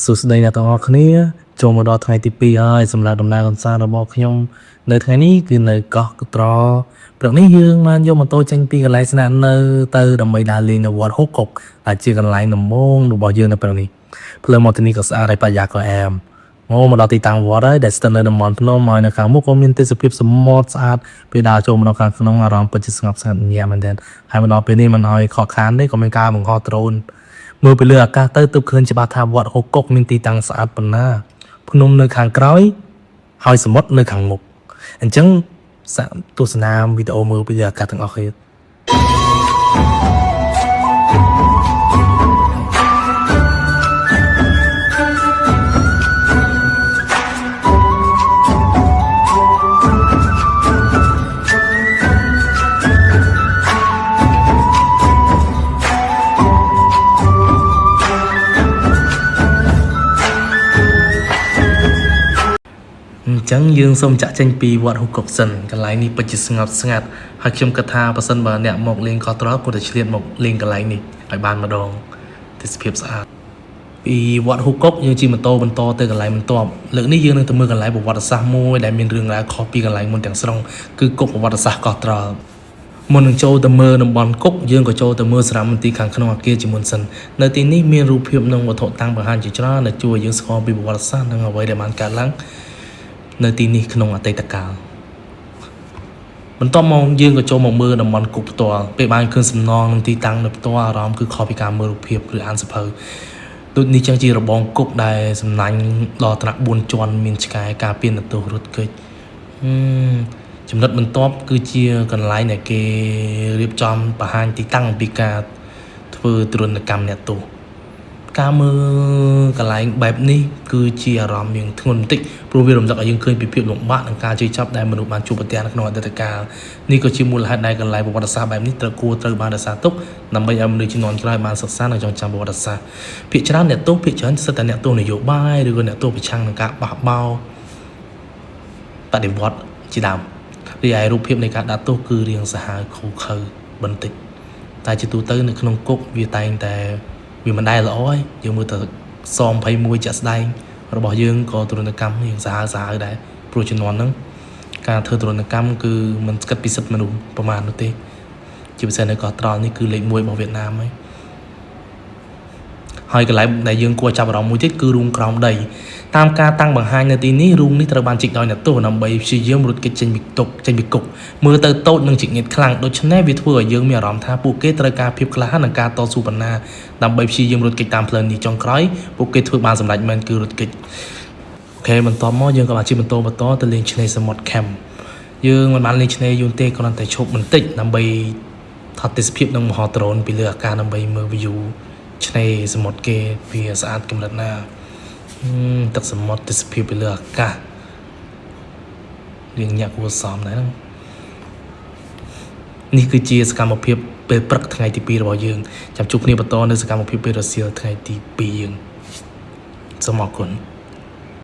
សួស្តីអ្នកទាំងអស់គ្នាចូលមកដល់ថ្ងៃទី2ហើយសម្រាប់ដំណើរកម្សាន្តរបស់ខ្ញុំនៅថ្ងៃនេះគឺនៅកោះកត្រព្រឹកនេះយើងបានយកម៉ូតូចេញពីកន្លែងស្នាក់នៅទៅដើម្បីដើរលេងនៅវត្តហូកុកដែលជាកន្លែងដំបូងរបស់យើងនៅព្រឹកនេះផ្លូវមកទីនេះក៏ស្អាតហើយបរិយាកាសអែមមកដល់ទីតាំងវត្តហើយដែលស្ថិតនៅតំបន់ភ្នំហើយនៅខាងមុខក៏មានទេសភាពសមុទ្រស្អាតពេលដើរចូលមកដល់ខាងក្នុងអារម្មណ៍ពិតជាស្ងប់ស្ងាត់ញ៉ាំមែនទែនហើយមកដល់ពេលនេះមិនឲ្យខកខានទេក៏មានការបង្ហោះដ្រូនមើលពីលើអាកាសទៅទើបឃើញច្បាស់ថាវត្តហូកុកមានទីតាំងស្អាតប៉ុណ្ណាភ្នំនៅខាងក្រោយហើយសមុទ្រនៅខាងមុខអញ្ចឹងទស្សនាវីដេអូមើលពីលើអាកាសទាំងអស់គ្នាអញ្ចឹងយើងសូមចាក់ចេញពីវត្តហូកុកសិនកន្លែងនេះពិតជាស្ងប់ស្ងាត់ហើយខ្ញុំគិតថាបើសិនបើអ្នកមកលេងកោះត្រល់គួរតែឆ្លៀតមកលេងកន្លែងនេះឲ្យបានម្ដងទេសភាពស្អាតពីវត្តហូកុកយើងជិះម៉ូតូបន្តទៅកន្លែងបន្ទាប់លើកនេះយើងនឹងទៅមើលកន្លែងប្រវត្តិសាស្ត្រមួយដែលមានរឿងរ៉ាវខុសពីកន្លែងមុនទាំងស្រុងគឺគុកប្រវត្តិសាស្ត្រកោះត្រល់មុននឹងចូលទៅមើលតំបន់គុកយើងក៏ចូលទៅមើលសារមន្ទីរខាងក្នុងអគារជាមុនសិននៅទីនេះមានរូបភាពនិងវត្ថុតាំងបង្ហាញជាច្រើនដែលជួយឲ្យយើងស្គាល់ពីប្រវត្តិសាស្ត្រនិងអ្វីដែលបានកើតឡើងនៅទីនេះក្នុងអតីតកាលបន្ទាប់មកយើងក៏ចូលមកមើលតំបន់គុកផ្ទាល់ពេលបានឃើញសំណង់និងទីតាំងនៅផ្ទាល់អារម្មណ៍គឺខុសពីការមើលរូបភាពឬអានសៀវភៅដូចនេះចឹងជារបងគុកដែលសំណាញ់ដល់ថ្នាក់4ជាន់មានឆ្កែការពារនៅទោសរត់គេចចំណុចបន្ទាប់គឺជាកន្លែងដែលគេរៀបចំបង្ហាញទីតាំងអំពីការធ្វើទរណកម្មអ្នកទោសការមើលកន្លែងបែបនេះគឺជាអារម្មណ៍យើងធ្ងន់បន្តិចព្រោះវារំលឹកឲ្យយើងឃើញពីភាពលំបាកនិងការជឿចាប់ដែលមនុស្សបានជួបប្រទះនៅក្នុងអតីតកាលនេះក៏ជាមូលហេតុដែលកន្លែងប្រវត្តិសាស្ត្របែបនេះត្រូវបានរក្សាទុកដើម្បីឲ្យមនុស្សជំនាន់ក្រោយបានសិក្សានិងចងចាំប្រវត្តិសាស្ត្រភាគច្រើនអ្នកទោសភាគច្រើនសិតតែអ្នកទោសនយោបាយឬក៏អ្នកទោសប្រឆាំងនឹងការបះបោរបដិវត្តជាដើមរីឯរូបភាពនៃការដាក់ទោសគឺរាងសាហាវខូខើបន្តិចតែជាទូទៅនៅក្នុងគុកវាតែងតែវាមិនដែលល្អហើយយើងមើលទៅស21ចាក់ស្ដែងរបស់យើងក៏ទរណកម្មយើងសាហាវដែរព្រោះជំនាន់ហ្នឹងការធ្វើទរណកម្មគឺមិនស្គិតពីសិទ្ធិមនុស្សប្រមាណនោះទេជាពិសេសនៅកោះត្រល់នេះគឺលេខ1របស់វៀតណាមហើយកន្លែងដែលយើងគួរចាប់អារម្មណ៍មួយទៀតគឺរូងក្រោមដីតាមការតាំងបង្ហាញនៅទីនេះរូងនេះត្រូវបានជីកដោយអ្នកទោសដើម្បីព្យាយាមរត់គេចចេញពីគុកមើលទៅតូចនិងជីកញៀតខ្លាំងដូច្នេះវាធ្វើឲ្យយើងមានអារម្មណ៍ថាពួកគេត្រូវការភាពក្លាហាននិងការតស៊ូបណ្ណាដើម្បីព្យាយាមរត់គេចតាមផ្លូវនេះចុងក្រោយពួកគេធ្វើបានសម្រេចមែនគឺរត់គេចអូខេបន្ទាប់មកយើងក៏បានជិះម៉ូតូបន្តទៅលេងឆ្នេរសមុទ្រ Camp យើងមិនបានលេងឆ្នេរយូរទេគ្រាន់តែឈប់បន្តិចដើម្បីថតទេសភាពនិងមហោដ្រូនពីលើអាកាសដើម្បីមើល view ឆ្នេរសមុទ្រគេវាស្អាតកម្រិតណាទឹកសមុទ្រទេសភាពពីលើអាកាសរៀងញាក់គួរសមដែរហ្នឹងនេះគឺជាសកម្មភាពពេលព្រឹកថ្ងៃទី2របស់យើងចាំជួបគ្នាបន្តនៅសកម្មភាពពេលរសៀលថ្ងៃទី2យើងសូមអរគុណ